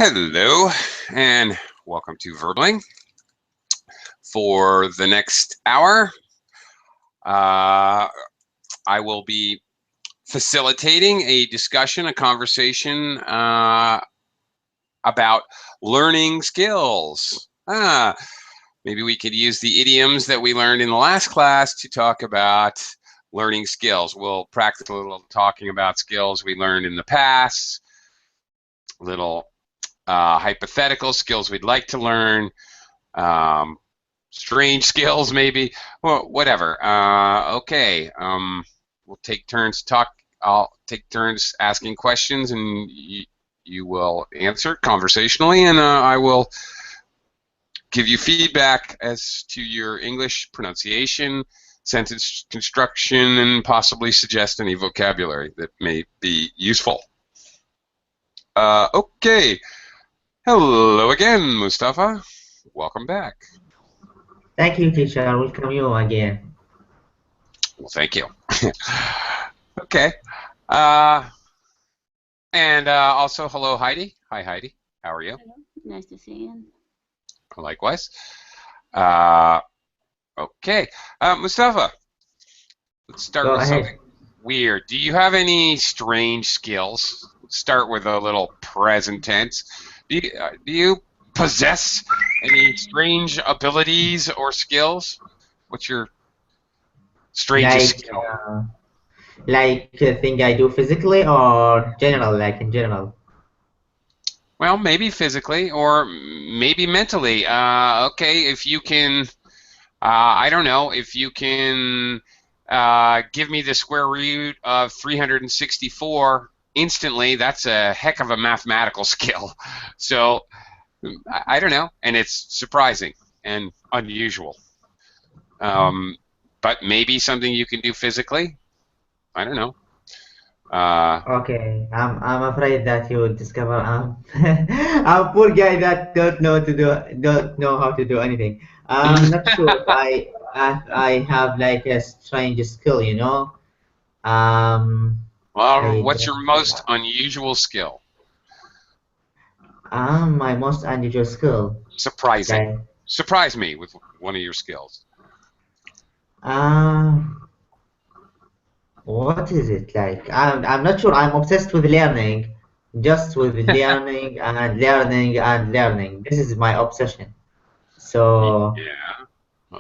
Hello, and welcome to Verbling. For the next hour, uh, I will be facilitating a discussion, a conversation about learning skills. Maybe we could use the idioms that we learned in the last class to talk about learning skills. We'll practice a little talking about skills we learned in the past, little hypothetical skills we'd like to learn, strange skills maybe, well, whatever. Okay, we'll take turns talk. I'll take turns asking questions, and you will answer conversationally, and I will give you feedback as to your English pronunciation, sentence construction, and possibly suggest any vocabulary that may be useful. Okay. Hello again, Mustafa. Welcome back. Thank you, teacher. Welcome you again. Well, thank you. Okay. And also, hello, Heidi. Hi, Heidi. How are you? Hello. Nice to see you. Likewise. Okay. Mustafa, let's start Go with ahead. something weird. Do you have any strange skills? Let's start with a little present tense. Do you possess any strange abilities or skills? What's your strangest Like, skill? like a thing I do physically or general, like in general? Well, maybe physically or maybe mentally. Okay, if you can, I don't know, if you can give me the square root of 364 instantly, that's a heck of a mathematical skill. So, I don't know, and it's surprising and unusual. But maybe something you can do physically. I don't know. Okay, I'm afraid that you would discover I'm a poor guy that don't know how to do anything. I'm not sure if I have like a strange skill, you know. Um, Well, I what's don't your know. most unusual skill? My most unusual skill, Surprising. like Surprise me with one of your skills. um. What is it like? I'm not sure. I'm obsessed with learning, just with learning and learning and learning. This is my obsession. So Yeah.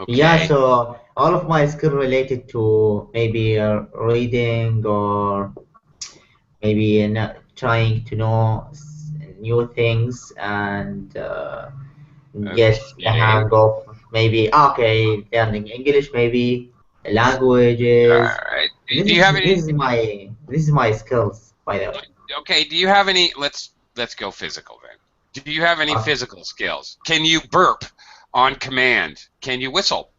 yeah, Okay. so all of my skill related to maybe reading or maybe trying to know new things and get the Okay. hang of maybe okay learning English, maybe All languages. right. This Do you is have this any? is my this is my skills by the way. Okay. Do you have any? Let's go physical then. Do you have any Okay. physical skills? Can you burp on command? Can you whistle?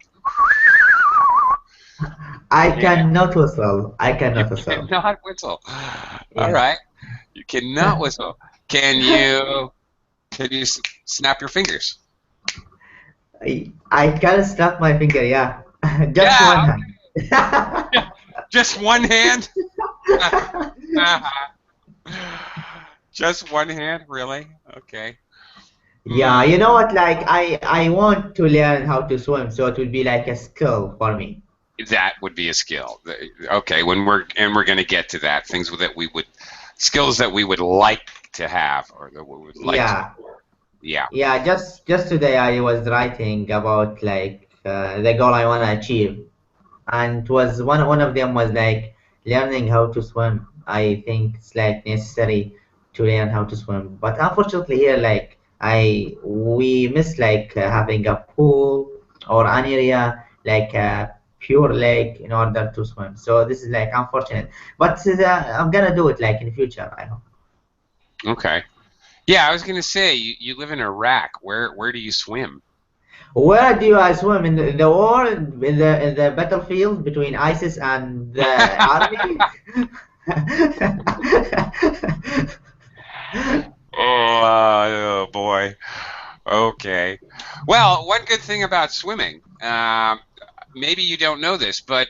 I Yeah. cannot whistle. I You cannot whistle. cannot whistle. All Yeah. right. You cannot whistle. Can you? Can you snap your fingers? I can snap my finger, yeah. Just Yeah. one hand. Just one hand. Just one hand, really? Okay. Yeah, you know Hmm. what? Like I want to learn how to swim, so it will be like a skill for me. That would be a skill. Okay, we're going to get to that. Things that we would, skills that we would like to have, or that we would like to. Yeah. Yeah. Yeah, just today I was writing about like the goal I want to achieve, and it was one of them was like learning how to swim. I think it's like necessary to learn how to swim, but unfortunately here like I we miss like having a pool or an area like a pure lake in order to swim. So this is like unfortunate, but I'm gonna do it like in the future, I hope. Okay. Yeah, I was going to say you live in Iraq. Where do you swim? Where do I swim in the war in the battlefield between ISIS and the army? Oh boy. Okay. Well, one good thing about swimming, maybe you don't know this, but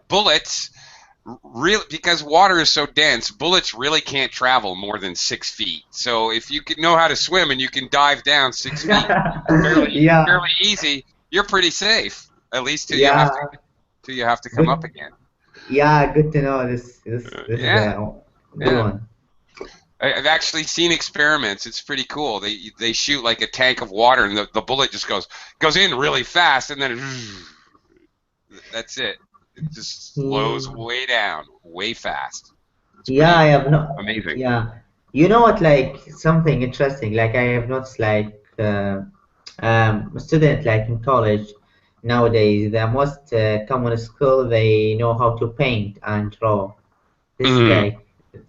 bullets Really, because water is so dense, bullets really can't travel more than 6 feet. So if you can know how to swim and you can dive down 6 feet Yeah, fairly easy, you're pretty safe. At least yeah, till you have to come up good. again. Yeah, good to know. This is Yeah, a good yeah. one. I've actually seen experiments. It's pretty cool. They shoot like a tank of water, and the bullet just goes in really fast, and then that's it. It just slows Hmm. way down, way fast. It's Yeah, I pretty have no. amazing. Yeah, you know what? Like something interesting. Like I have noticed, like a student like in college nowadays, the most common skill they know how to paint and draw. This Mm. like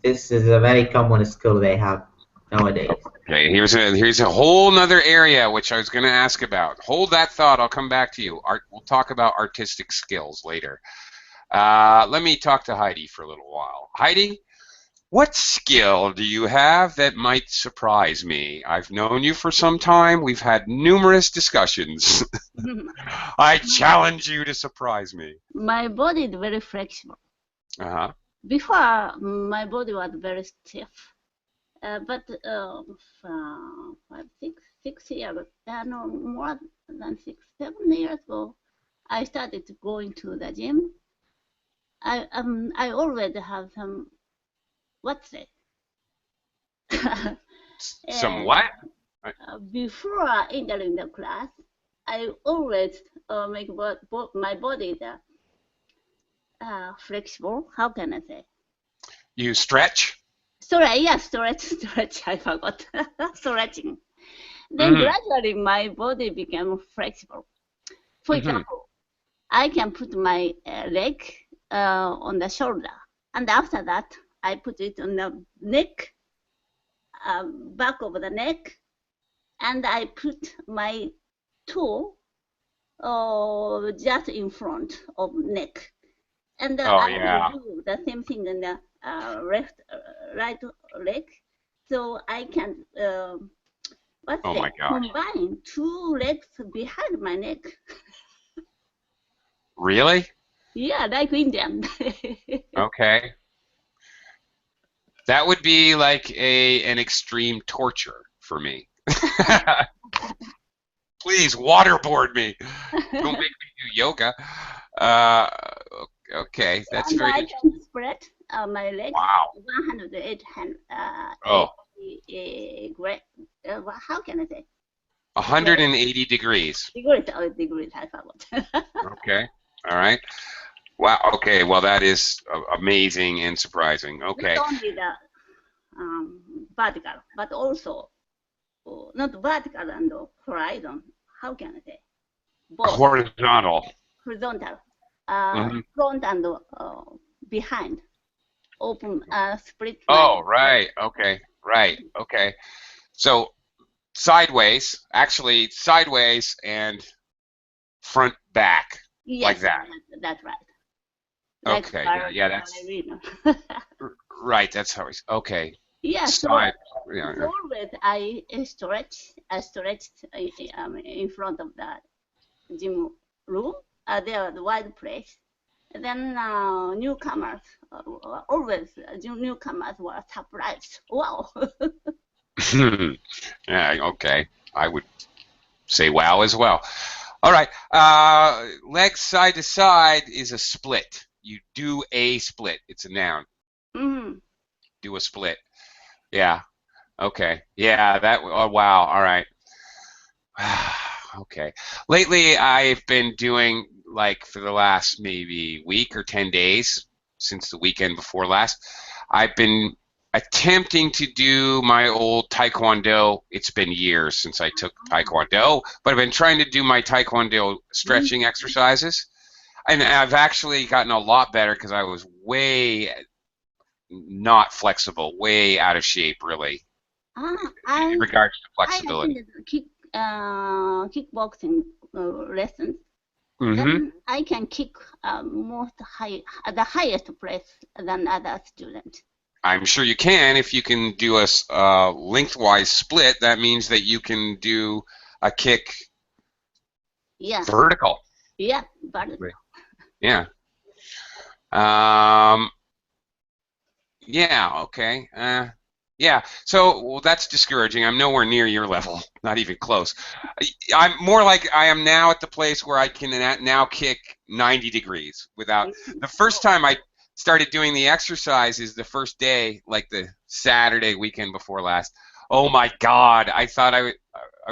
this is a very common skill they have nowadays. Okay, here's a whole nother area which I was going to ask about. Hold that thought. I'll come back to you. We'll talk about artistic skills later. Let me talk to Heidi for a little while. Heidi, what skill do you have that might surprise me? I've known you for some time. We've had numerous discussions. I challenge you to surprise me. My body is very flexible. Uh-huh. Before, my body was very stiff. But 6 years, no, more than 6, 7 years ago, I started going to the gym. I always have some what's it? Some uh, what? Before entering the class, I always make my body the, flexible. How can I say? You stretch? Sorry, yeah, stretch. I forgot stretching. Then Mm-hmm. gradually my body became flexible. For Mm-hmm. example, I can put my leg on the shoulder, and after that, I put it on the neck, back of the neck, and I put my toe just in front of neck, and Oh I will yeah. do the same thing in the right leg, so I can Oh my gosh. combine two legs behind my neck. Really? Yeah, like Indian. Okay. That would be like a an extreme torture for me. Please waterboard me. Don't make me do yoga. Uh, okay, that's And very I interesting. can spread my legs Wow. 108 Oh, how can I say? Well, 180 degrees. degrees, I forgot. Okay. All right. Wow. Okay. Well, that is amazing and surprising. Not Okay. only the vertical, but also not vertical and horizontal. How can I say? Both Horizontal. horizontal, Hmm. front and behind. Open, split my Oh, leg. right. Okay. Right. Okay. So sideways, actually sideways and front back, like Yes, that. that's right. Like Okay. Yeah. Yeah. That's ballerina. right. That's how he's. Okay. Yeah, so Side. Yeah. so always I stretched in front of the gym room. There was a wide place. And then newcomers, always newcomers were surprised. Wow. Yeah. Okay. I would say wow as well. All right. Legs side to side is a split. You do a split. It's a noun. Mm. Do a split. Yeah. Okay. Yeah. That. Oh wow. All right. Okay. Lately, I've been doing like for the last maybe week or 10 days since the weekend before last, I've been attempting to do my old Taekwondo. It's been years since I took Taekwondo, but I've been trying to do my Taekwondo Mm. stretching exercises. And I've actually gotten a lot better because I was way not flexible, way out of shape, really, Ah, in I regards to I flexibility. attended kickboxing lessons. Hmm. Then I can kick the highest place than other students. I'm sure you can. If you can do a lengthwise split, that means that you can do a kick Yeah, vertical. yeah, but Yeah. Um, yeah, okay. Yeah, so well, that's discouraging. I'm nowhere near your level, not even close. I'm more like I am now at the place where I can now kick 90 degrees without. The first time I started doing the exercise is the first day, like the Saturday weekend before last. Oh my God, I thought I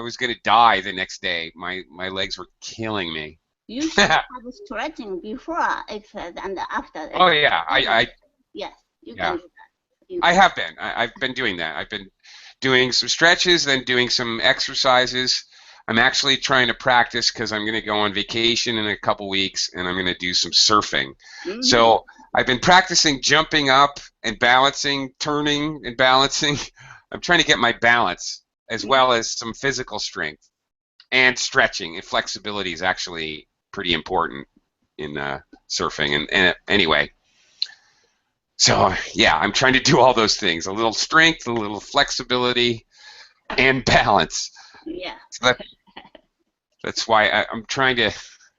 was gonna die the next day. My legs were killing me. You should have stretching before exercise and after Oh exercise. yeah, Yes, you can yeah. do that. I have been. I've been doing that. I've been doing some stretches, then doing some exercises. I'm actually trying to practice because I'm going to go on vacation in a couple weeks and I'm going to do some surfing. So I've been practicing jumping up and balancing, turning and balancing. I'm trying to get my balance as well as some physical strength and stretching. And flexibility is actually pretty important in surfing. And anyway, so yeah, I'm trying to do all those things: a little strength, a little flexibility, and balance. Yeah. So that's why I'm trying to,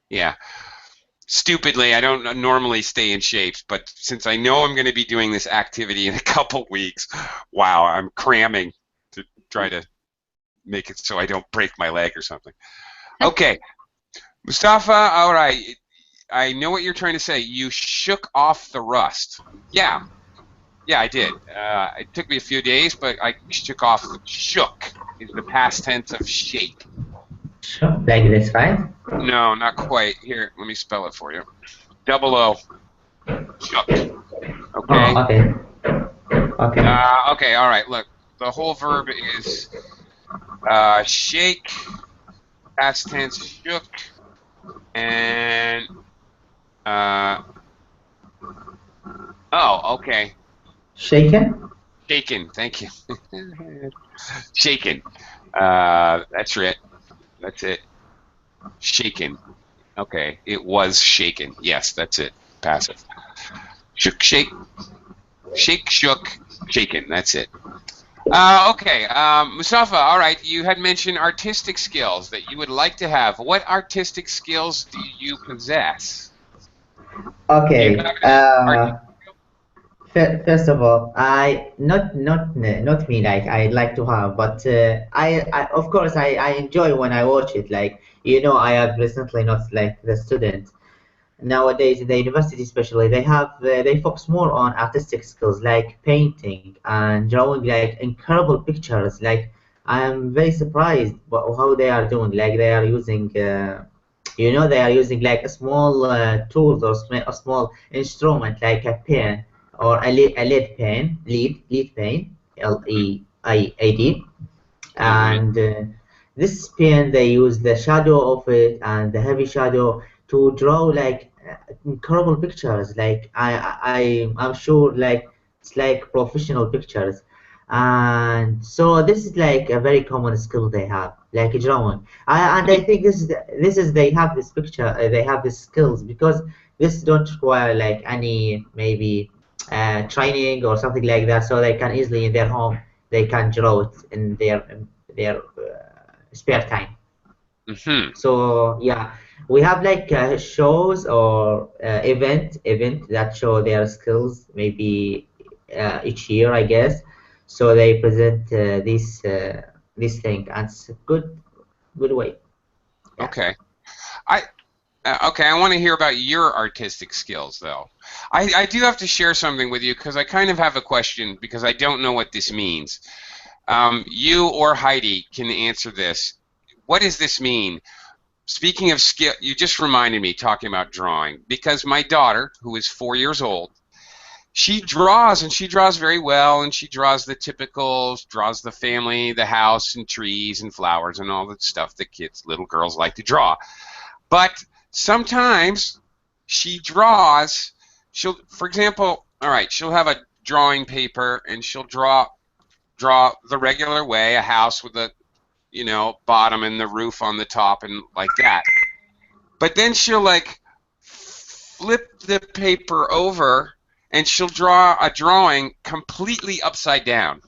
yeah. Stupidly, I don't normally stay in shape, but since I know I'm going to be doing this activity in a couple weeks, wow, I'm cramming to try to make it so I don't break my leg or something. Okay, Mustafa, all right. I know what you're trying to say. You shook off the rust. Yeah, yeah, I did. It took me a few days, but I shook off. Shook is the past tense of shake. Sure, like this, right? No, not quite. Here, let me spell it for you. Double O. Shook. Okay. Oh, okay. Okay. Okay. All right. Look, the whole verb is shake, past tense shook, and oh, okay. Shaken? Shaken. Thank you. Shaken. That's it. That's it. Shaken. Okay. It was shaken. Yes, that's it. Passive. Shook, shake, shake, shook, shaken. That's it. Okay. Mustafa, all right. You had mentioned artistic skills that you would like to have. What artistic skills do you possess? Do you Okay. have any artistic skills? First of all, not me like I'd like to have, but I of course I enjoy when I watch it. Like I have recently not like the student nowadays in the university especially they focus more on artistic skills like painting and drawing like incredible pictures. Like I am very surprised how they are doing. Like they are using they are using like a small tools or a small instrument like a pen or a lead pen, lead pen, LEIAD. Mm-hmm. And this pen they use the shadow of it and the heavy shadow to draw like incredible pictures. Like I'm sure like it's like professional pictures. And so this is like a very common skill they have, like drawing. And I think this is they have this picture, they have these skills because this don't require like any maybe training or something like that. So they can easily in their home they can draw it in their spare time. Mm-hmm. So yeah, we have like shows or event that show their skills maybe each year, I guess. So they present this thing, and it's a good way. Yeah. Okay. I okay. I want to hear about your artistic skills, though. I do have to share something with you because I kind of have a question because I don't know what this means. You or Heidi can answer this. What does this mean? Speaking of skill, you just reminded me talking about drawing because my daughter, who is 4 years old, she draws and she draws very well and she draws the typicals, draws the family, the house and trees and flowers and all the stuff that kids, little girls like to draw. But sometimes she draws, for example, all right, she'll have a drawing paper and she'll draw the regular way, a house with a bottom and the roof on the top and like that. But then she'll like flip the paper over and she'll draw a drawing completely upside down.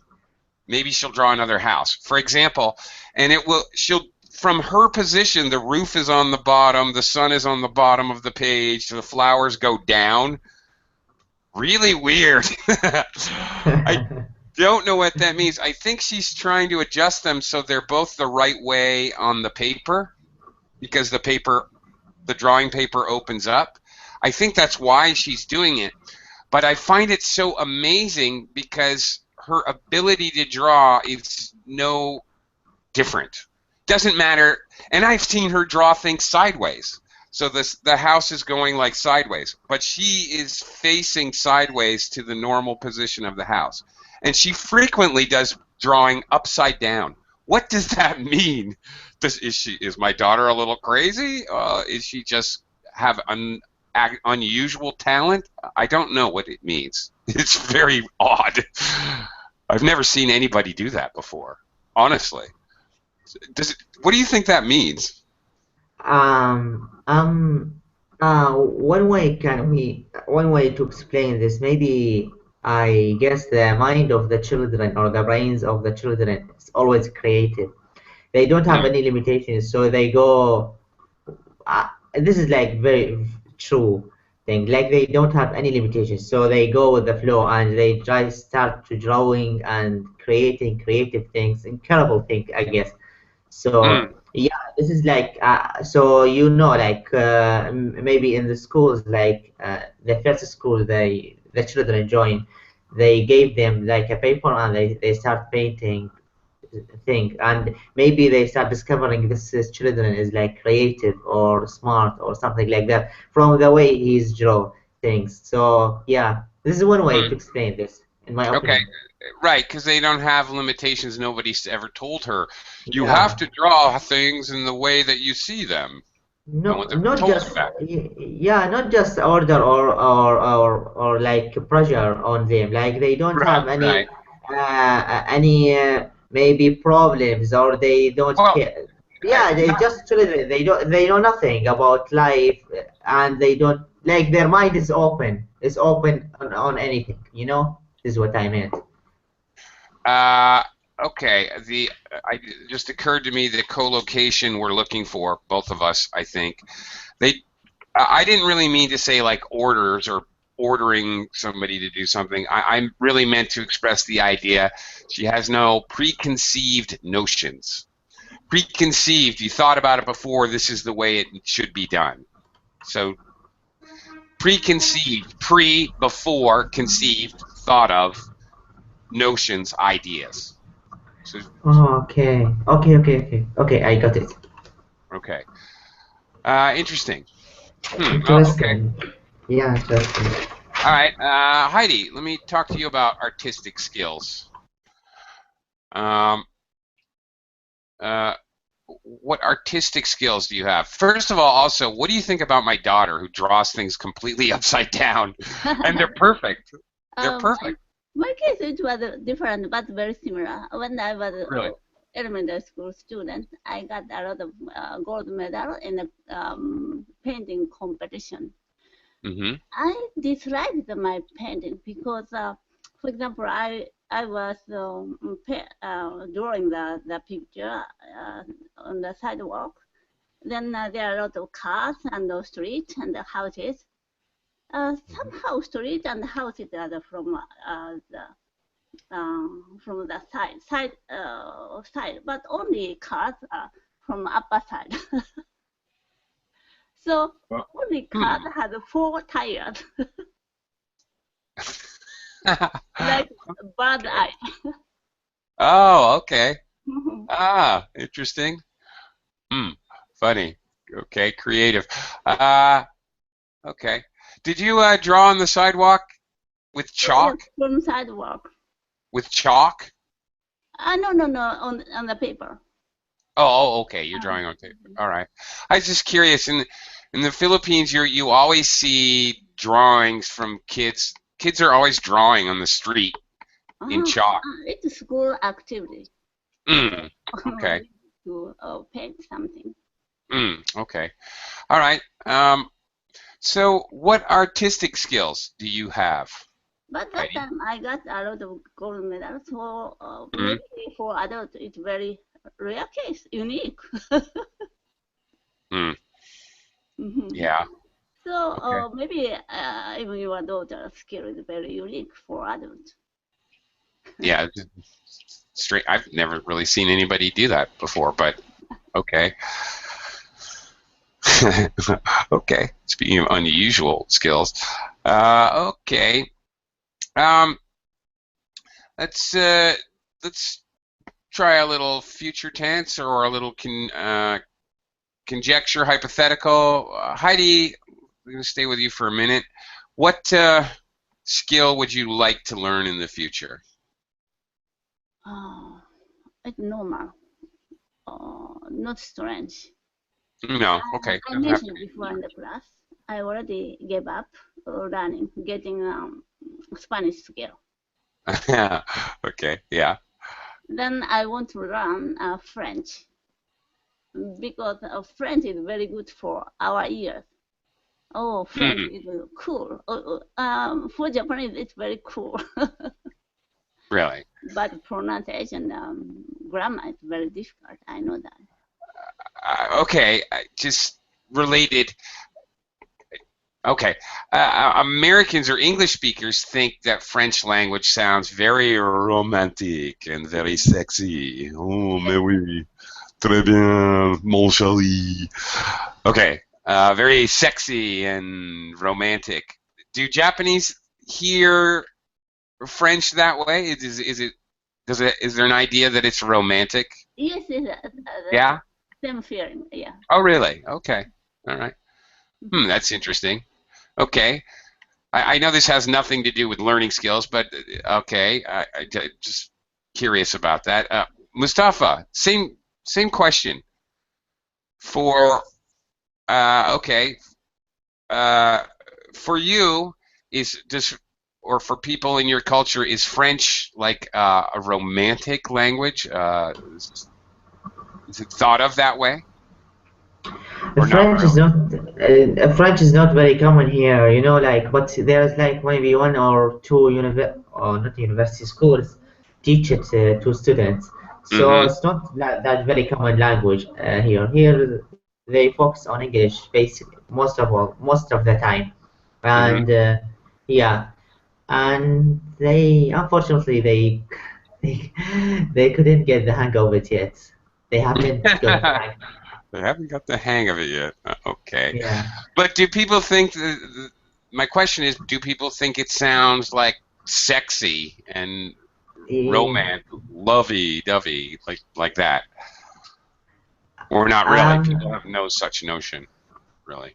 Maybe she'll draw another house, for example, and she'll from her position, the roof is on the bottom, the sun is on the bottom of the page, the flowers go down. Really weird. I don't know what that means. I think she's trying to adjust them so they're both the right way on the paper because the drawing paper opens up. I think that's why she's doing it. But I find it so amazing because her ability to draw is no different. Doesn't matter. And I've seen her draw things sideways. So the house is going like sideways, but she is facing sideways to the normal position of the house. And she frequently does drawing upside down. What does that mean? Is my daughter a little crazy? Is she just have unusual talent? I don't know what it means. It's very odd. I've never seen anybody do that before, honestly. What do you think that means? Um, um, one way to explain this, maybe I guess the mind of the children or the brains of the children is always creative. They don't have Mm, any limitations, so they go. This is like very true thing. Like they don't have any limitations, so they go with the flow and they try start to drawing and creating creative things, incredible thing, I guess. So mm, yeah, this is like so like maybe in the schools like the first school the children join, they gave them like a paper and they start painting thing, and maybe they start discovering this children is like creative or smart or something like that from the way he's draw things. So yeah, this is one way to mm. explain this in my Okay, opinion. right, because they don't have limitations. Nobody's ever told her you have Yeah. to draw things in the way that you see them. No No, one's ever not told her just that. yeah, not just order or like pressure on them. Like they don't Right, have right. any maybe problems or they don't Well, care. Yeah, they not just children. They know nothing about life and they don't like their mind is open. It's open on anything. You know, is what I meant. uh, okay. It just occurred to me the co-location we're looking for, both of us, I think. They I didn't really mean to say like orders or ordering somebody to do something. I really meant to express the idea she has no preconceived notions. Preconceived, you thought about it before, this is the way it should be done. So preconceived, before, conceived, thought of, notions, ideas. So, Oh, okay. I got it. okay. Interesting. Okay. Interesting. Yeah, interesting. All right. Heidi, let me talk to you about artistic skills. Um, uh, what artistic skills do you have? First of all, also, what do you think about my daughter who draws things completely upside down? And they're perfect. They're My, perfect. my case it was different but very similar. When I was Really. elementary school student, I got a lot of gold medal in the painting competition. Mm-hmm. I disliked my painting because, for example, I was drawing the picture on the sidewalk. Then there are a lot of cars and the street and the houses. Somehow street and houses are from the side, but only cars are from upper side. So Well, only cars hmm. had four tires, like bird Okay. eye. Oh, okay. Ah, interesting. Hmm. Funny. Okay, creative. Uh, okay. Did you draw on the sidewalk with Yes, chalk? from sidewalk. With chalk? No, on the paper. Okay. You're Uh, drawing on tape. All right. I was just curious. In the Philippines, you always see drawings from kids. Kids are always drawing on the street in chalk. it's school activity. Mm, okay. To paint something. Okay. All right. So what artistic skills do you have, But that Heidi? time I got a lot of gold medals. So Mm, maybe for adults it's very rare case, unique. mm, Mhm. yeah. So So Okay. maybe even your daughter's skill is very unique for adults. Yeah. Straight. I've never really seen anybody do that before, but okay. Okay. Speaking of unusual skills, okay. Um, let's uh, let's try a little future tense or a little conjecture, hypothetical. Heidi, I'm going to stay with you for a minute. What skill would you like to learn in the future? Uh, it's normal, not strange. No. Okay. I Doesn't have to mentioned be. before in the class, I already gave up learning, getting Spanish skill. Okay. Yeah. Then I want to learn French because French is very good for our ears. Oh, French Mhm. is cool. For Japanese, it's very cool. Really. But pronunciation, grammar is very difficult. I know that. Okay. Just related. Okay. Americans or English speakers think that French language sounds very romantic and very sexy. Oh, mais oui. Très bien, mon chéri. Okay. Very sexy and romantic. Do Japanese hear French that way? Is there an idea that it's romantic? Yes, yes, Yeah? same feeling. Yeah. Oh, really? Okay. All right. That's interesting. Okay. I know this has nothing to do with learning skills, but okay, just curious about that. Mustafa, same question for okay, uh, for you is does or for people in your culture is French like a romantic language? Is it thought of that way or not really? French is not very common here, you know, like, but there's like maybe one or two or not university schools teach it to students. So Mm-hmm. it's not that very common language here. Here they focus on English basically most of the time, and Mm-hmm. yeah, and they unfortunately they, they couldn't get the hang of it yet. They haven't got the hang. They haven't got the hang of it yet. Okay. Yeah. But do people think my question is, do people think it sounds like sexy and Eh, romance, lovey-dovey, like that? Or not really? People Um, have no such notion, really.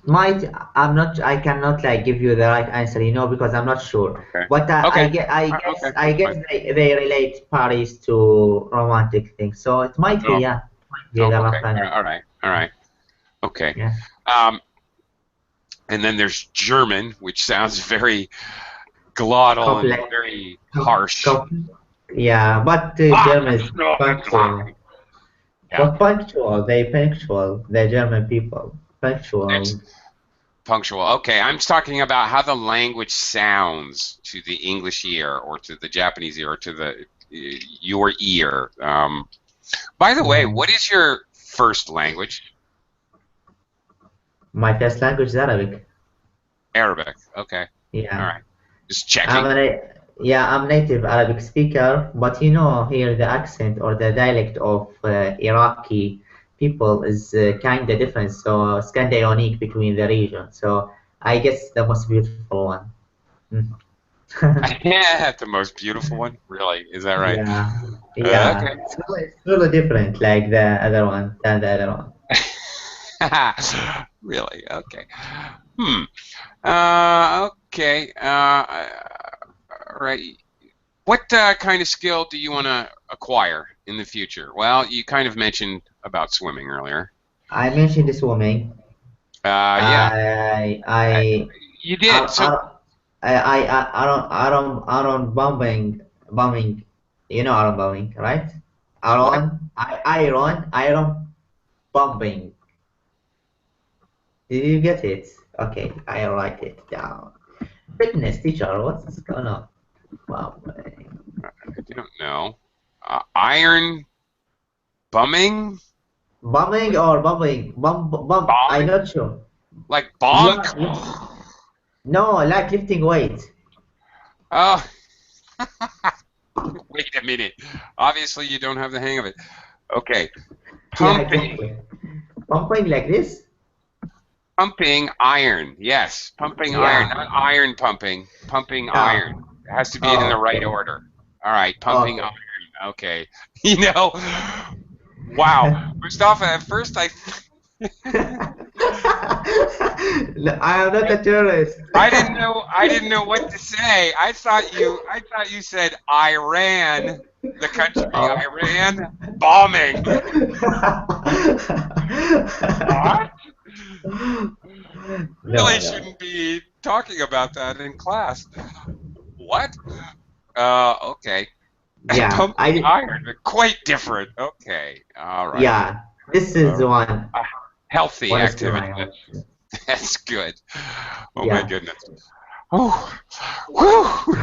might I'm not I cannot like give you the right answer, you know, because I'm not sure. Okay. But Okay. I guess Okay, that's fine. they relate Paris to romantic things. So it might be, Oh, yeah, it might be oh, the okay. rough language. All right. All right. Okay. Yeah. Um, and then there's German, which sounds very glottal and Complex. very Com, harsh. com, yeah, but Ah, German is punctual. yeah. But punctual, they punctual. The German people punctual. Punctual. Okay, I'm talking about how the language sounds to the English ear, or to the Japanese ear, or to the your ear. By the way, Yeah. what is your first language? My first language is Arabic. Arabic. Okay. All Yeah. right. Just checking. Yeah, I'm native Arabic speaker, but you know, here the accent or the dialect of Iraqi people is kind of different, so it's kind of unique between the region. So I guess the most beautiful one. Mm. Yeah, the most beautiful one. Really? Is that right? Yeah, yeah, Okay. it's really different, like the other one than the other one. Really? Okay. Hmm. Okay. All right. What kind of skill do you want to acquire in the future? Well, you kind of mentioned about swimming earlier. I mentioned this woman. Yeah, I uh, I you I did. So Bombing. You know Aaron bombing, right? what? Iron bombing. Did you get it? Okay, I write it down. Fitness teacher, what's going on? Bombing. I don't know. Iron bumming? Bumming or bubbling? Bump. I'm Bombing? not sure. Like You bonk? are, no, like lifting weight. Oh, wait a minute. Obviously, you don't have the hang of it. Okay. Yeah, Pumping. exactly. Pumping like this? Pumping iron. Yes. Pumping iron. Yeah. Not iron pumping. Pumping iron. Oh, It has to be in the oh, right okay. order. All right. Pumping Okay. iron. Okay. You know, wow. Mustafa, at first No, I am not a terrorist. I didn't know what to say. I thought you said Iran, the country Oh. Iran bombing. What? No, Really no. shouldn't be talking about that in class. What? Okay. Yeah, Pumping iron, quite different. Okay. All right. yeah, this is Uh, the one. a healthy One skill activity. I have. That's good. Oh my Yeah. goodness. Oh, whew.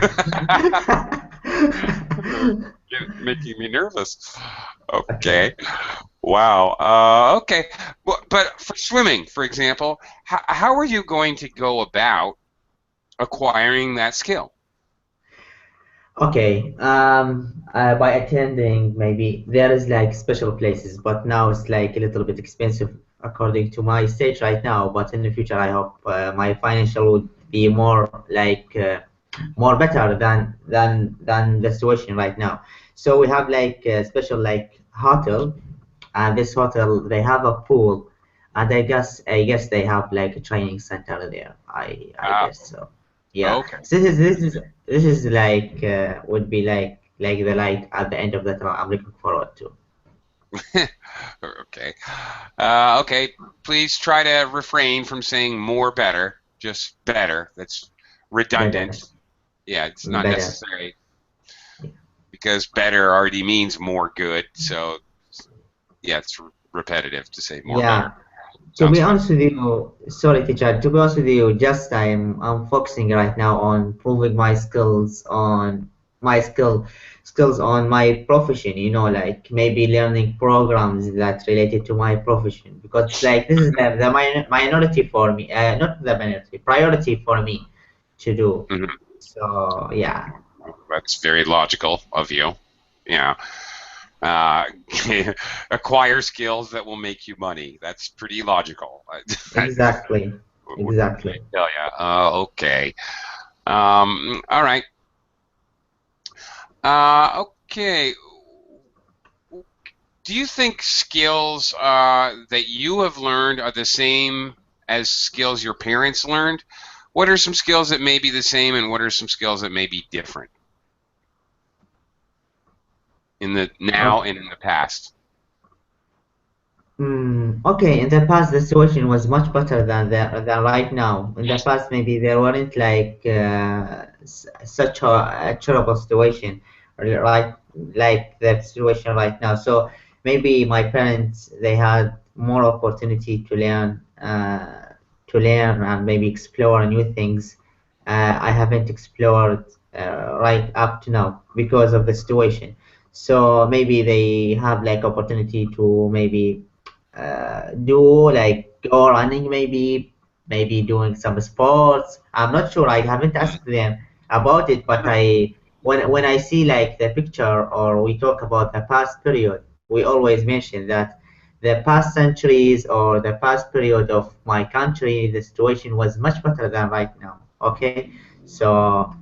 Making me nervous. Okay. Okay. Wow. Okay. But for swimming, for example, how are you going to go about acquiring that skill? Okay. By attending, maybe there is like special places, but now it's like a little bit expensive according to my stage right now. But in the future, I hope my financial would be more like more better than the situation right now. So we have like a special like hotel, and this hotel they have a pool, and I guess they have like a training center there. I Uh, guess so. Yeah. okay. So this is like would be like the light at the end of the tunnel. I'm looking forward to. Okay. Okay. Please try to refrain from saying more better. Just better. That's redundant. Better, Yeah, it's not better. necessary Yeah. because better already means more good. So yeah, it's repetitive to say more better. Yeah. To Sounds be fun. honest with you, sorry, teacher. To be honest with you, just I'm focusing right now on improving my skills on my profession. Like maybe learning programs that related to my profession because it's like this is the minority for me, not the minority, priority for me to do. Mhm. So yeah, That's very logical of you. Yeah. Uh, acquire skills that will make you money. That's pretty logical. exactly, What can I exactly. tell you? Okay. All right. Okay. Do you think skills that you have learned are the same as skills your parents learned? What are some skills that may be the same, and what are some skills that may be different in the now and in the past? Okay, in the past the situation was much better than right now. In the past, maybe there weren't like such a terrible situation, right? Like the situation right now. So maybe my parents they had more opportunity to learn and maybe explore new things. I haven't explored right up to now because of the situation. So maybe they have like opportunity to maybe do like go running, maybe doing some sports. I'm not sure, I haven't asked them about it, but I when I see like the picture or we talk about the past period, we always mention that the past centuries or the past period of my country, the situation was much better than right now. Okay, so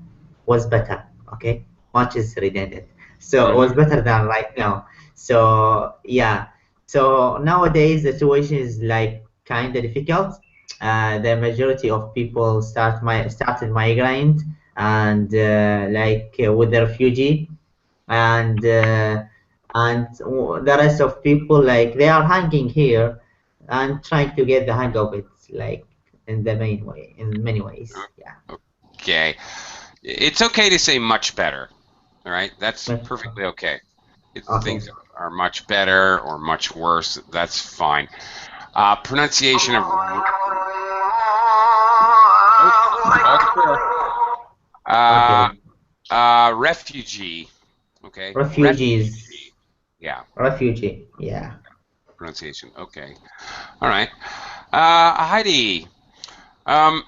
was better. Okay, much is redundant. So it was Hmm. better than right now. So yeah. So nowadays the situation is like kind of difficult. The majority of people started migrant and with the refugee and the rest of people like they are hanging here and trying to get the hang of it like in many ways. Yeah. Okay. It's okay to say much better. All right. That's But, perfectly okay. If okay. things are much better or much worse, that's fine. Pronunciation of oh, that's fair. Uh, Okay. refugee. Okay, Refugees. refugee. Yeah. Refugee. Yeah. pronunciation. Okay. All right. Heidi, um,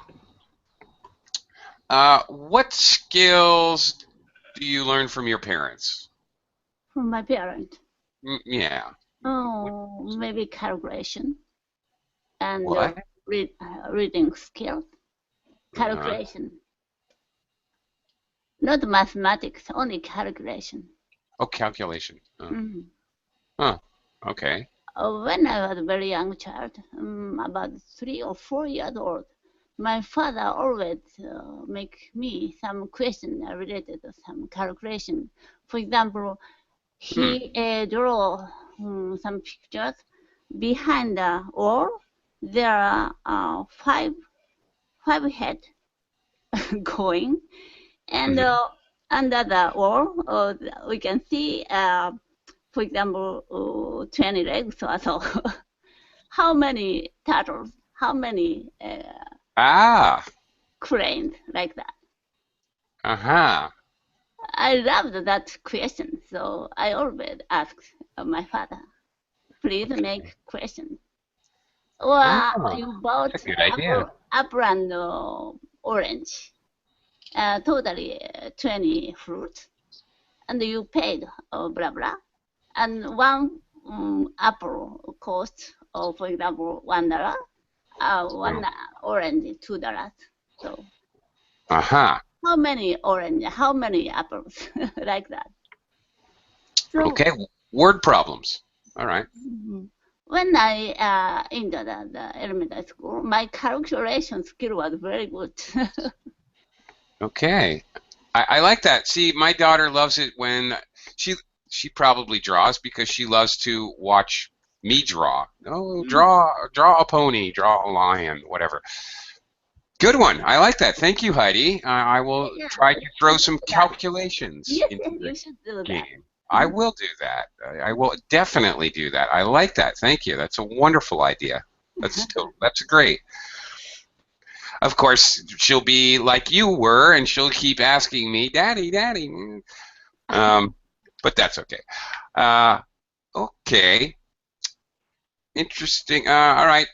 what skills do you learn from your parents? From my parent. Yeah. Oh, maybe calculation and What? reading skills. Uh, Calculation, not mathematics, only calculation. oh, calculation. Mm. Huh. Okay. When I was a very young child, about 3 or 4 years old, my father always make me some question related to some calculation. For example, Hmm. he draw some pictures behind the wall. There are five heads going, and Hmm. under the wall, we can see, for example, 20 legs or so. How many turtles? How many Ah. cranes like that? Uh-huh. I loved that question, so I always ask my father, please make questions. Or Oh, you that's a bought good idea. apple and orange, totally 20 fruits, and you paid blah blah, and one apple costs, for example, $1, one Oh. orange $2. So Uh-huh. how many orange? How many apples? Like that. So Okay. Word problems. All right. when I entered the elementary school, my calculation skill was very good. Okay. I like that. See, my daughter loves it when she she probably draws because she loves to watch me draw. Oh, draw a pony, draw a lion, whatever. Good one. I like that. Thank you, Heidi. I will Yeah, try to you throw should some do that. calculations Yes, into the you should do that. game. I will do that. I will definitely do that. I like that. Thank you. That's a wonderful idea. That's great. Of course, she'll be like you were, and she'll keep asking me, "Daddy, Daddy." Um, but that's okay. Uh, okay, interesting. All right,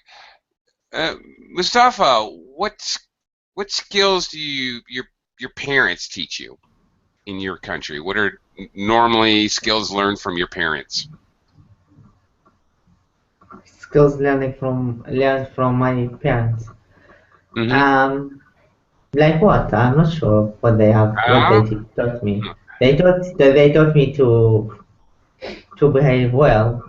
uh, Mustafa, what skills do your parents teach you in your country? What are normally skills learned from your parents? Skills learned from my parents. Mm-hmm. Um, like what? I'm not sure what Uh, taught me. They taught me to behave well.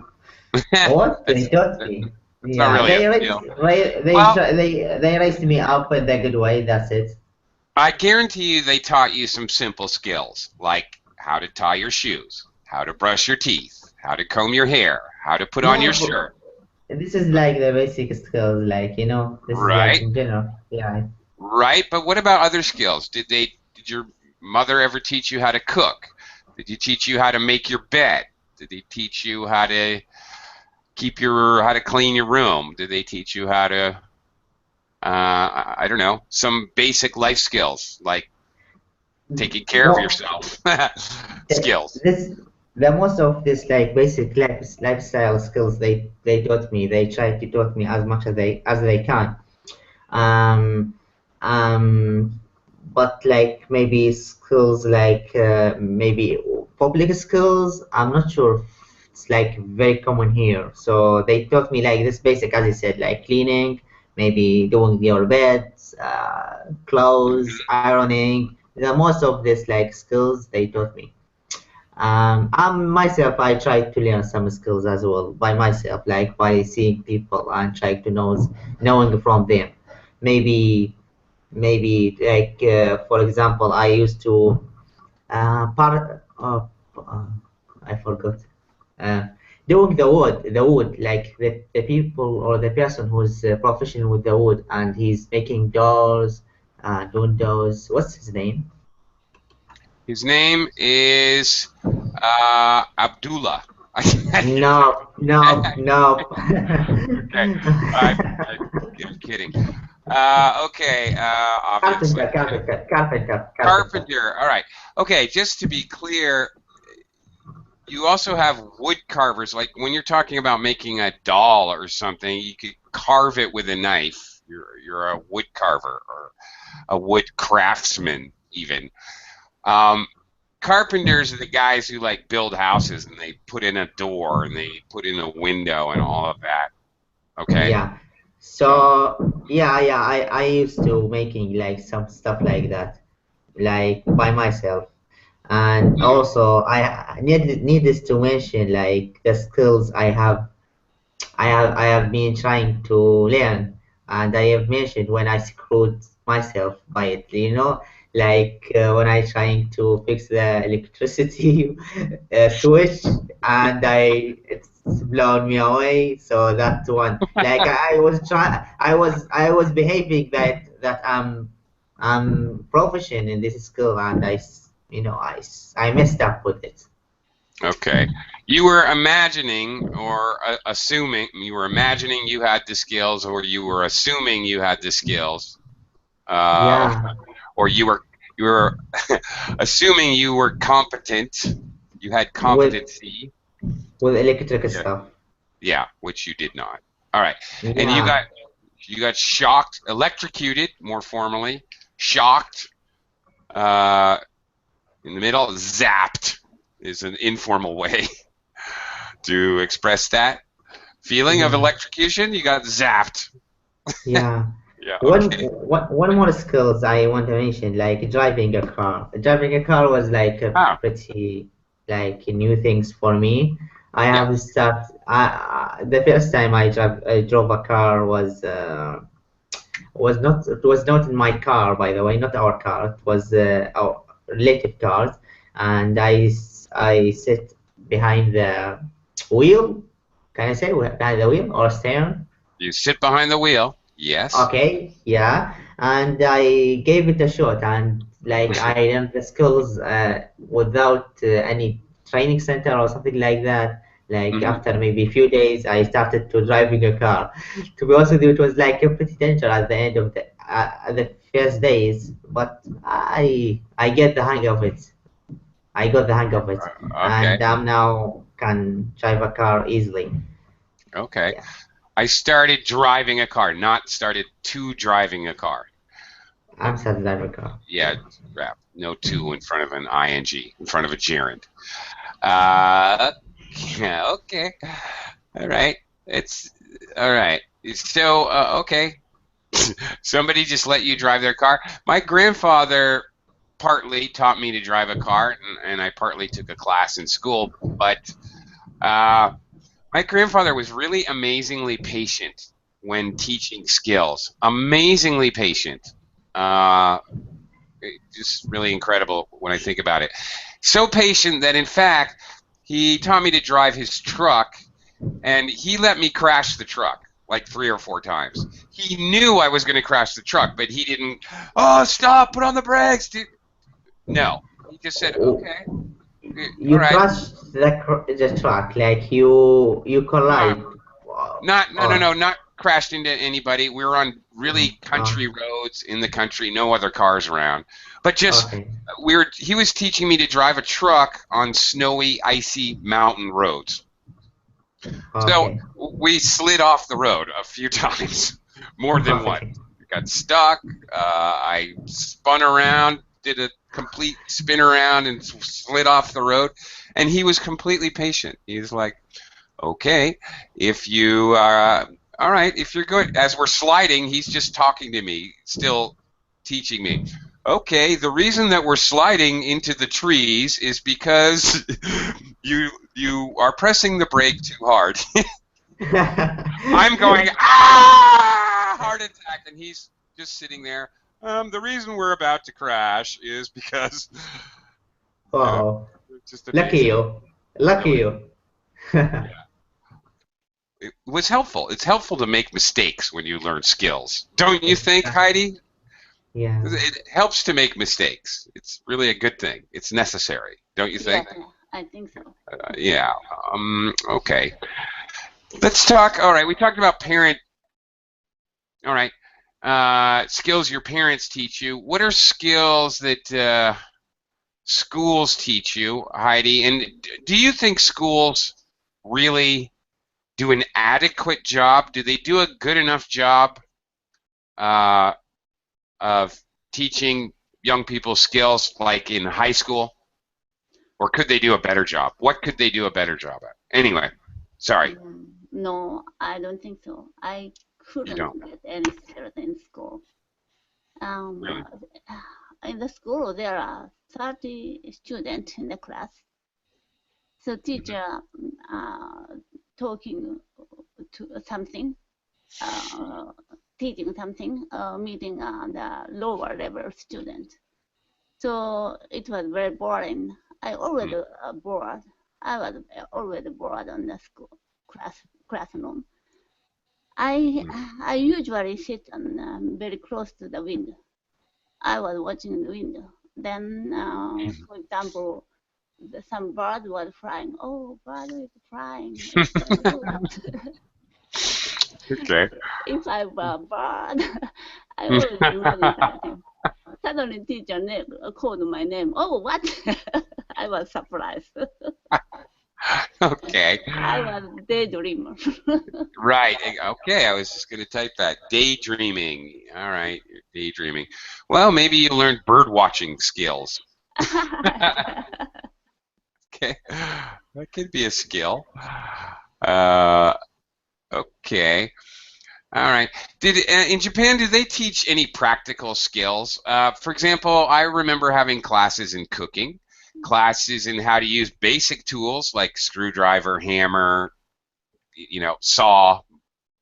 What they that's taught me? that's not Yeah, really a they skill. raised they they Well, try- they raised me up in the good way. That's it. I guarantee you they taught you some simple skills like how to tie your shoes, how to brush your teeth, how to comb your hair, how to put on your No, shirt. this is like the basic skills. This is like Right? in general. Yeah. Right, but what about other skills? Did your mother ever teach you how to cook? Did you teach you how to make your bed? Did they teach you how to clean your room? Did they teach you how to I don't know, some basic life skills like taking care of Mo- yourself? the- Skills. this the most of this like basic lifestyle skills they taught me. They try to taught me as much as they can. Um, um, but like maybe skills like maybe public skills. I'm not sure if it's like very common here. So they taught me like this basic, as I said, like cleaning, maybe doing your beds, clothes, ironing. The most of this like skills they taught me. Myself, I tried to learn some skills as well by myself, like by seeing people and trying to knowing from them. Maybe, maybe like for example, I used to part I forgot. Uh, Doing the wood, like the people or the person who's professional with the wood, and he's making doors and windows. What's his name? His name is Abdullah. No, no, no. Okay, I'm kidding. Okay, obviously. Carpenter. Carpenter. All right. Okay, just to be clear, you also have wood carvers. Like when you're talking about making a doll or something, you could carve it with a knife. You're a wood carver or a wood craftsman even. Um, Carpenters are the guys who like build houses and they put in a door and they put in a window and all of that. Okay, Yeah. so So yeah, I used to making like some stuff like that, like by myself. And mm, also I needed to mention like the skills I have been trying to learn, and I have mentioned when I screwed myself by it. Like when I trying to fix the electricity switch, and it's blown me away. So that one, like I was behaving that I'm proficient in this skill, and I messed up with it. okay. You were imagining or assuming you were imagining you had the skills, or you were assuming you had the skills, uh, Yeah, or you were assuming you were competent. You had with competency. with electric Yeah, stuff. yeah, which you did not. All right, and Yeah. you got shocked, electrocuted, more formally, shocked. Uh, in the middle, zapped is an informal way to express that feeling of Yeah, electrocution. You got zapped. yeah. Yeah. Okay. One more skills I want to mention, like driving a car. Driving a car was like a Ah. pretty like new things for me. I Yeah. have start. The first time I drove a car was not in my car, by the way, not our car. It was our relative cars, and I sit behind the wheel. Can I say behind the wheel or steering? You sit behind the wheel. Yes. Okay, yeah, and I gave it a shot, and like I learned the skills without any training center or something like that. Like Hmm. after maybe a few days, I started to driving a car. To be honest with you, it was like a pretty danger at the end of the first days, but I get the hang of it. I got the hang of it, Okay. and I'm now can drive a car easily. Okay. Yeah, I started driving a car, not started to driving a car. I'm started driving a car. Yeah, crap. No two in front of an ing, in front of a gerund. Uh, yeah, okay. All right. It's all right. So, okay. Somebody just let you drive their car. My grandfather partly taught me to drive a car, and I partly took a class in school. But uh, my grandfather was really amazingly patient when teaching skills. Amazingly patient. Uh, just really incredible when I think about it. So patient that, in fact, he taught me to drive his truck, and he let me crash the truck like 3 or 4 times. He knew I was going to crash the truck, but he didn't. Oh, stop! Put on the brakes, dude. No, he just said, "Okay, all You right." crashed the truck, like you No, collide. Wow. no, not crashed into anybody. We were on Oh, really country roads in the country, no other cars around. But just okay, he was teaching me to drive a truck on snowy, icy mountain roads. So okay, we slid off the road a few times, more than once. okay. We got stuck. I spun around, did a complete spin around, and slid off the road. And he was completely patient. He was like, "Okay, if you all right, if you're good." As we're sliding, he's just talking to me, still teaching me. Okay, the reason that we're sliding into the trees is because you are pressing the brake too hard. I'm going, heart attack, and he's just sitting there. The reason we're about to crash is because, you know, Wow, it's just lucky amazing. you, lucky Really, you. yeah. It was helpful. It's helpful to make mistakes when you learn skills. Don't you think, Exactly. Heidi? Yeah, It helps to make mistakes. It's really a good thing. It's necessary. Don't you Yes, think? I think so. Yeah. Okay. Let's talk. All right. We talked about parent. All right. Skills your parents teach you. What are skills that schools teach you, Heidi? And do you think schools really do an adequate job? Do they do a good enough job uh, of teaching young people skills like in high school? Or could they do a better job? What could they do a better job at? Anyway, sorry, No, I don't think so. I you couldn't don't. get any skills in school. Really? In the school, there are 30 students in the class. So teacher talking to something, teaching something, meeting the lower level student. So it was very boring. I already bored. I was already bored on the school classroom. I usually sit on very close to the window. I was watching the window. Then, for example, some bird was flying. Oh, bird is flying. It's so good. Okay. If I were a bird, I always imagine something. Suddenly, teacher called my name. Oh, what? I was surprised. Okay. I was daydreamer. Right. Okay. I was just going to type that. Daydreaming. All right. You're daydreaming. Well, maybe you learned bird watching skills. Okay. That could be a skill. Uh, okay. All right. In Japan, do they teach any practical skills? For example, I remember having classes in cooking, classes in how to use basic tools like screwdriver, hammer, saw.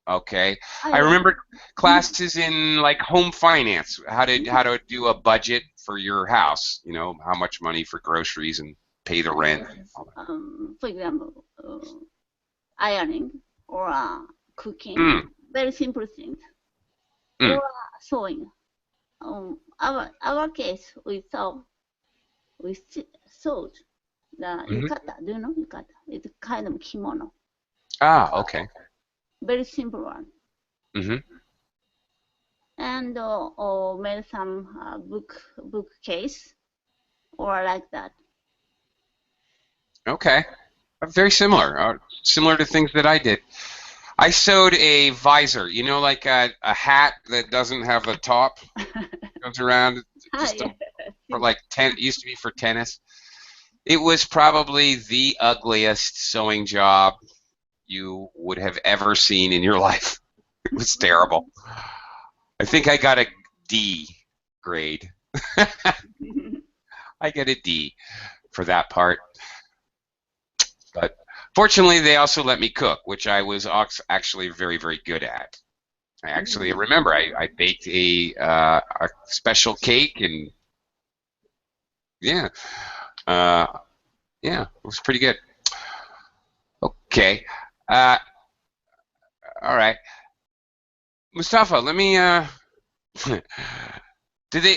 Okay. I remember classes in like home finance, how to do a budget for your house, how much money for groceries and pay the rent. For example, ironing or cooking, Mm, very simple things, mm, or sewing. Our case, we sewed the hmm. yukata. Do you know yukata? It's a kind of kimono. Ah, okay. Very simple one. Hmm. And or made some bookcase or like that. Okay. Very similar. Similar to things that I did. I sewed a visor, like a hat that doesn't have the top, goes around just Yeah. for like it used to be for tennis. It was probably the ugliest sewing job you would have ever seen in your life. It was terrible. I think I got a D grade. I get a D for that part. But fortunately, they also let me cook, which I was actually very, very good at. I actually remember I baked a special cake, and yeah, uh, yeah, it was pretty good. Okay, uh, all right, Mustafa, let me. Did they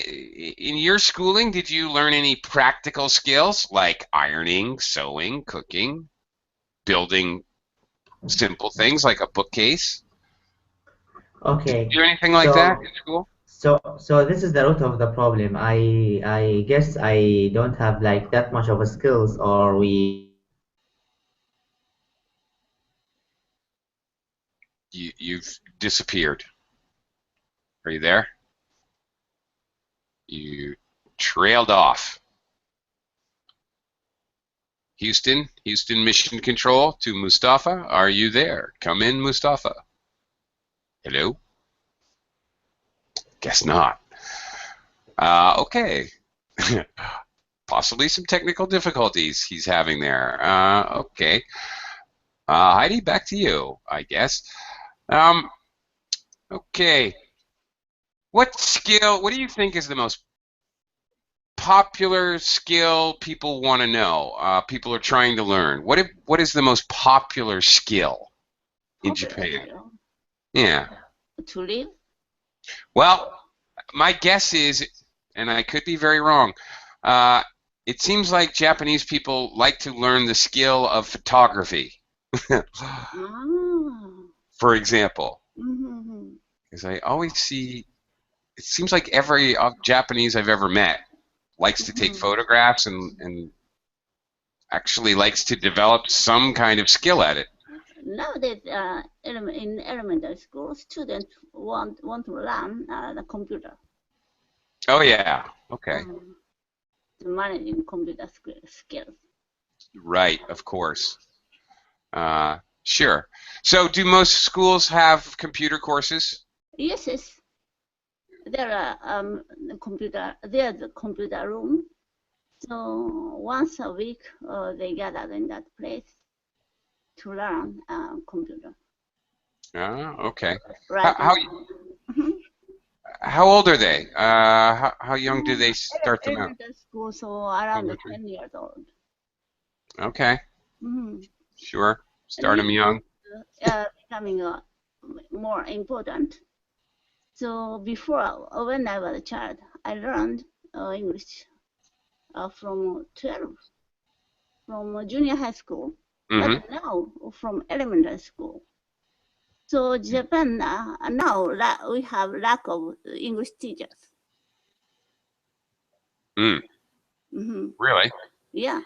in your schooling? Did you learn any practical skills like ironing, sewing, cooking, building simple things like a bookcase? Did Okay, you do anything like that so in school? so this is the root of the problem. I guess I don't have like that much of a skills, or we You've disappeared. Are you there? You trailed off. Houston Mission Control to Mustafa. Are you there? Come in, Mustafa. Hello? Guess not. Okay. Possibly some technical difficulties he's having there. Okay. Heidi, back to you, I guess. Um, okay. What do you think is the most popular skill people want to know? People are trying to learn. What is the most popular skill in Popular Japan? skill Yeah. to live. Well, my guess is, and I could be very wrong, uh, it seems like Japanese people like to learn the skill of photography, Ah. for example. Mm-hmm. Because I always see, it seems like every Japanese I've ever met likes to take Mm-hmm. photographs, and actually likes to develop some kind of skill at it. Nowadays, in elementary school, students want to learn the computer. Oh yeah. Okay. To managing computer skills. Right. Of course. Sure. So, do most schools have computer courses? Yes, yes. There are there's a computer room. So once a week, they gather in that place to learn computer. Okay. Right. How old are they? How young do they start them out? Elementary school, so around Elementary. 10 years old. Okay. Sure. Start them young. Becoming more important. So before, when I was a child, I learned English from 12, from junior high school, but now from elementary school. So Japan now we have lack of English teachers. Really? Yeah.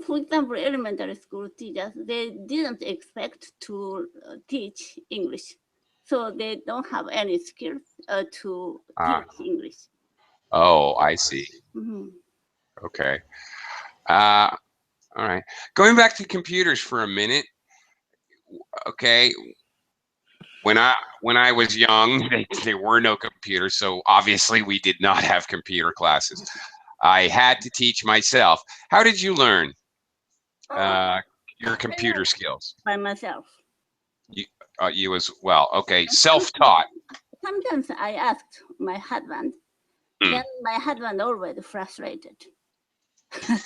For example, elementary school teachers, they didn't expect to teach English. So they don't have any skills to teach English. Oh, I see. Okay. All right. Going back to computers for a minute. Okay. When I was young, there were no computers, so obviously we did not have computer classes. I had to teach myself. How did you learn your computer skills? By myself. You as well. Okay. Self-taught. Sometimes I asked my husband. Then my husband always frustrated. How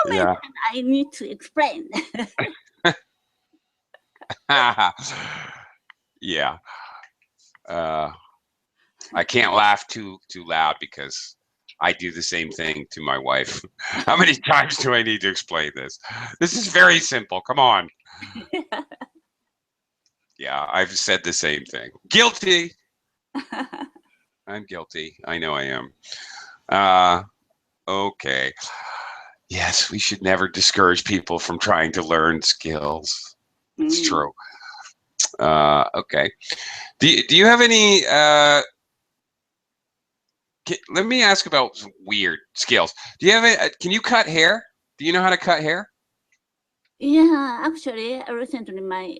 many times I need to explain? Yeah. I can't laugh too loud because I do the same thing to my wife. How many times do I need to explain this? This is very simple. Come on. Yeah, I've said the same thing. Guilty. I'm guilty. I know I am. Okay. Yes, we should never discourage people from trying to learn skills. It's true. Okay. Do you have any let me ask about some weird skills. Do you have can you cut hair? Do you know how to cut hair? Yeah, actually, recently my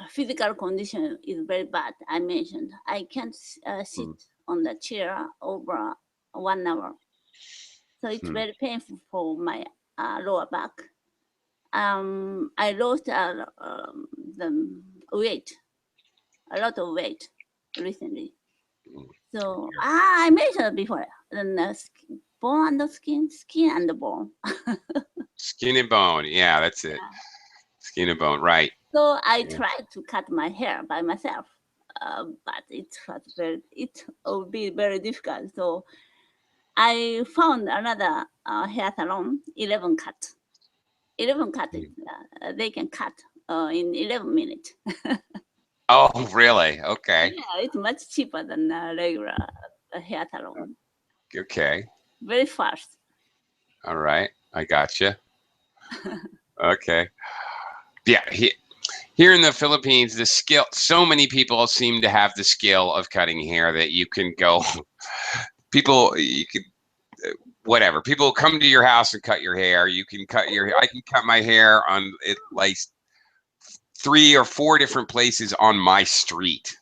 physical condition is very bad. I mentioned I can't sit on the chair over 1 hour, so it's very painful for my lower back. I lost the weight, a lot of weight recently. So I mentioned before, bone and skin and bone. Skin and bone. Yeah, that's it. Yeah. Skin and bone, right. So I tried to cut my hair by myself, but it would be very difficult. So I found another hair salon, 11 cut. 11 cut, they can cut in 11 minutes. Oh, really? Okay. Yeah, it's much cheaper than a regular hair salon. Okay. Very fast. All right, I gotcha. Okay. Yeah, here in the Philippines, the skill, so many people seem to have the skill of cutting hair that you can go, you can, whatever. People come to your house and cut your hair. You can cut your hair. I can cut my hair on at least 3 or 4 different places on my street.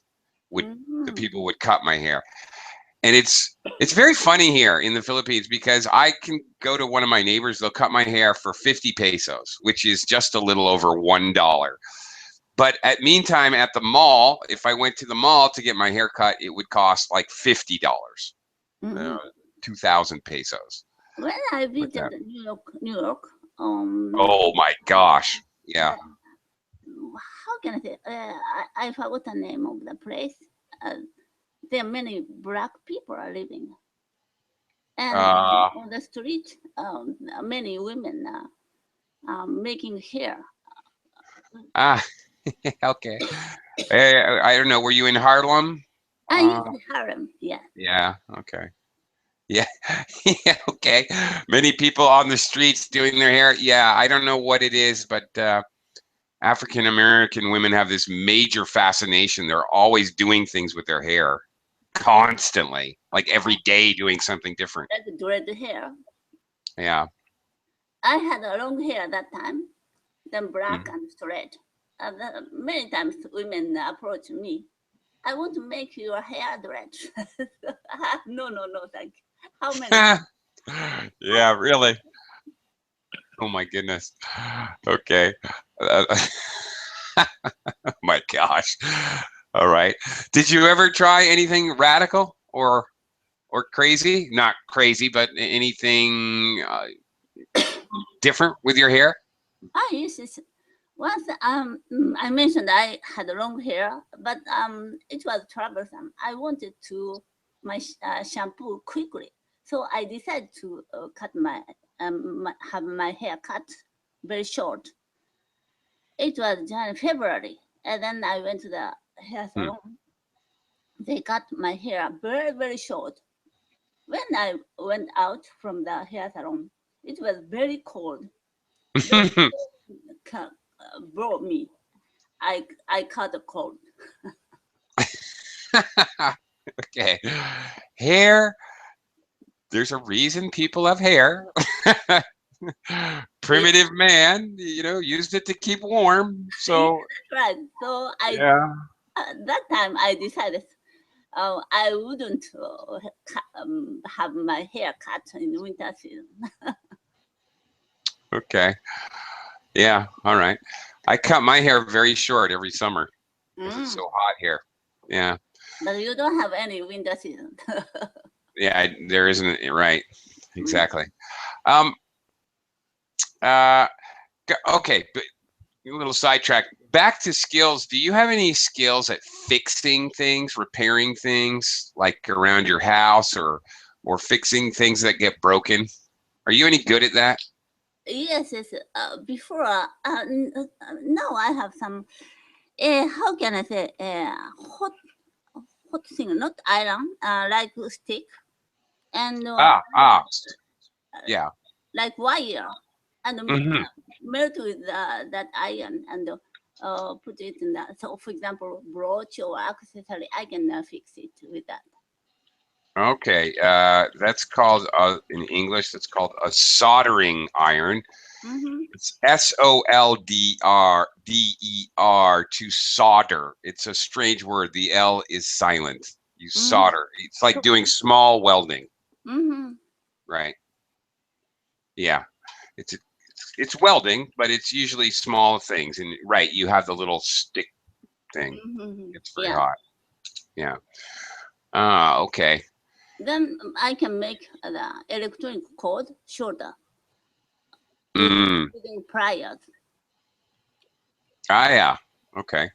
The people would cut my hair. And it's very funny here in the Philippines because I can go to one of my neighbors, they'll cut my hair for 50 pesos, which is just a little over $1. But meantime, at the mall, if I went to the mall to get my hair cut, it would cost like $50, 2,000 pesos. When I visited New York. Oh my gosh! Yeah. How can I say? I forgot the name of the place. There are many black people are living, and on the street, many women making hair. Okay. I don't know. Were you in Harlem? Yes, Harlem. Yeah. Yeah. Okay. Yeah, yeah, okay. Many people on the streets doing their hair. Yeah, I don't know what it is, but African American women have this major fascination. They're always doing things with their hair, constantly, like every day doing something different. Like dread hair. Yeah. I had a long hair that time, then black Mhm. and straight. And many times women approach me. I want to make your hair dread. No, no, no, thank you. How many? Yeah, really. Oh my goodness. Okay. Uh, oh my gosh. All right. Did you ever try anything radical or crazy? Not crazy, but anything different with your hair? Ah, yes, yes. Once I mentioned I had long hair, but it was troublesome. I wanted to my shampoo quickly, so I decided to cut have my hair cut very short. It was January, February, and then I went to the hair Hmm. salon. They cut my hair very, very short. When I went out from the hair salon, it was very cold. The brought me. I caught a cold. Okay. Hair, there's a reason people have hair. Yeah, Primitive man, used it to keep warm. yeah, So, that's right. So yeah. that time I decided I wouldn't have my hair cut in the winter season. Okay. Yeah. All right. I cut my hair very short every summer because it's Mm, so hot here. Yeah. but you don't have any winter season. Yeah. There isn't. Right. Mm. Exactly. Um. Uh. Okay. But a little sidetrack. Back to skills. Do you have any skills at fixing things, repairing things, like around your house, or fixing things that get broken? Are you any good at that? Yes, yes. Before now I have some. How can I say? Hot thing, not iron, like stick and Ah. Ah. Yeah. like wire and Hmm. melt with that iron and put it in that. So, for example, brooch or accessory, I can fix it with that. Okay. That's called in English. That's called a soldering iron. Mm-hmm. It's SOLDER to solder. It's a strange word. The L is silent. You Mm-hmm. solder. It's like doing small welding, Mm-hmm. right? Yeah. It's it's welding, but it's usually small things. And right, you have the little stick thing. Mm-hmm. It's very Yeah. hot. Yeah. Ah, okay. Then I can make the electronic cord shorter Mm. using pliers. Ah, yeah. Okay.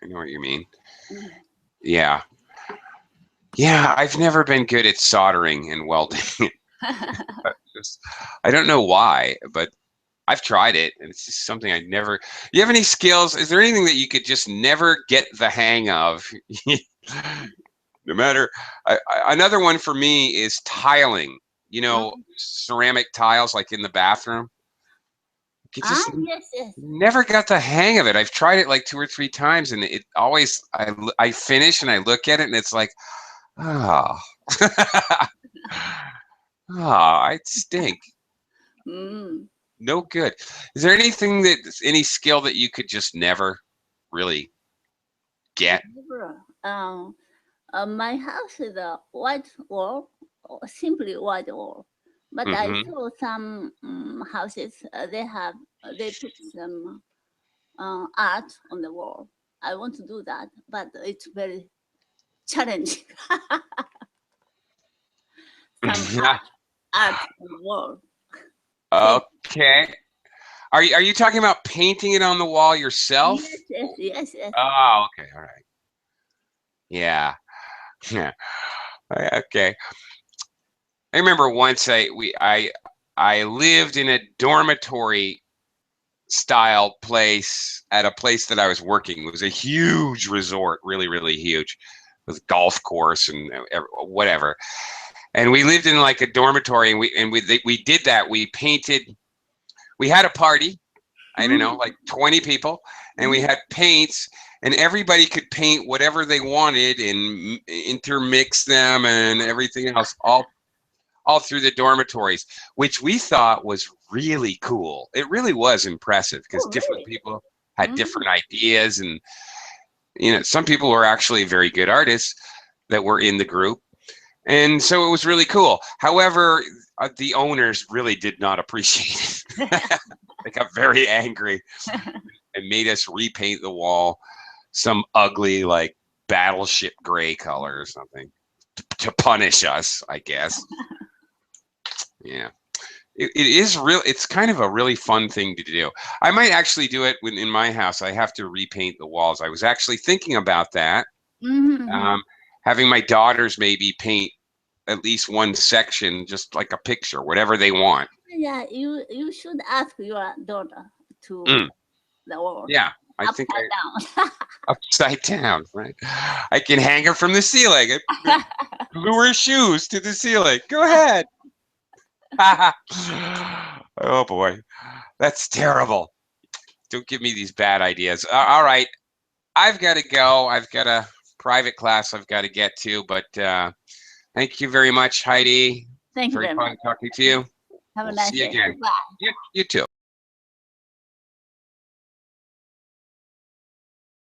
I know what you mean. Mm-hmm. Yeah. Yeah, I've never been good at soldering and welding. Just, I don't know why, but I've tried it, and it's just something I never. You have any skills? Is there anything that you could just never get the hang of? No matter. Another one for me is tiling. Ceramic tiles like in the bathroom. You Ah, just yes, yes. never got the hang of it. I've tried it like 2 or 3 times, and it always I finish and I look at it, and it's like, ah, ah, I stink. Mm. No good. Is there anything any skill that you could just never really get? Never. My house is a white wall, or simply white wall. But I Hmm. saw some houses. They put some art on the wall. I want to do that, but it's very challenging. Some art on the wall. Paint. Okay. Are you talking about painting it on the wall yourself? Yes, yes, yes, yes. Oh, okay. All right. Yeah. Yeah. Okay. I remember once I lived in a dormitory style place at a place that I was working. It was a huge resort, really, really huge, with golf course and whatever. And we lived in like a dormitory, and we did that. We painted. We had a party. I don't know, like 20 people, and we had paints, and everybody could paint whatever they wanted and intermix them and everything else, all through the dormitories, which we thought was really cool. It really was impressive because Oh, different really? people had different ideas, and some people were actually very good artists that were in the group, and so it was really cool. However, the owners really did not appreciate it. They got very angry and made us repaint the wall some ugly, like, battleship gray color or something to punish us, I guess. Yeah. It is real. It's kind of a really fun thing to do. I might actually do it in my house. I have to repaint the walls. I was actually thinking about that. Having my daughters maybe paint at least one section, just like a picture, whatever they want. Yeah, you should ask your daughter to the wall. Yeah, I think Upside down. upside down, right? I can hang her from the ceiling. Glue her shoes to the ceiling. Go ahead. Oh boy, that's terrible. Don't give me these bad ideas. All right, I've got to go. I've got a private class I've got to get to, but thank you very much, Heidi. Thank you Very very fun much. talking to you. Have a We'll nice see you day. again. Bye. You too.